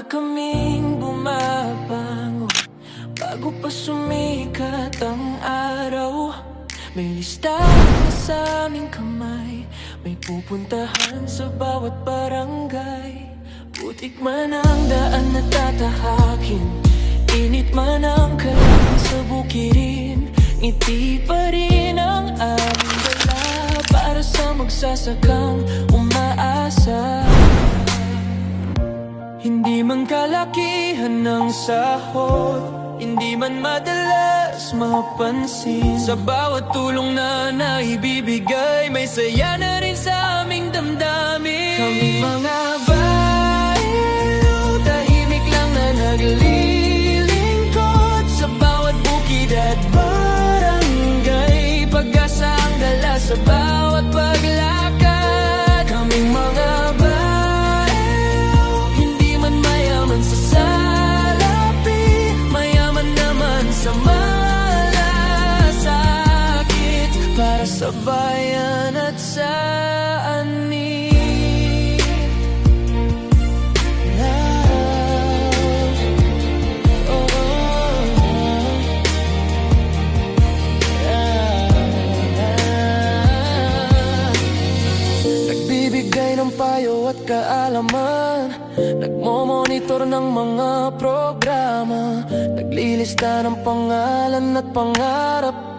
kaming bumabango bago pa sumikat ang araw. May listahan sa aming kamay, may pupuntahan sa bawat barangay. Putik man ang daan na tatahakin, init man ang kalan sa bukirin, ngiti pa rin ang aming dala para sa magsasakang umaasa. Hindi man kalakihan ng sahod, hindi man madalas mapansin, sa bawat tulong na naibibigay, may saya na rin sa aming damdamin. Kaming mga bayaw, tahimik lang na naglilingkod sa bawat bukid at barangay. Pag-asa ang dala sa bawat paglakad. Kaming mga bayaw, hindi man mayaman sa salapi, mayaman naman sa malasakit, para sa bayan at sa ani. Nagbibigay ng payo at kaalaman, nagmo-monitor ng mga programa, naglilista ng pangalan at pangarap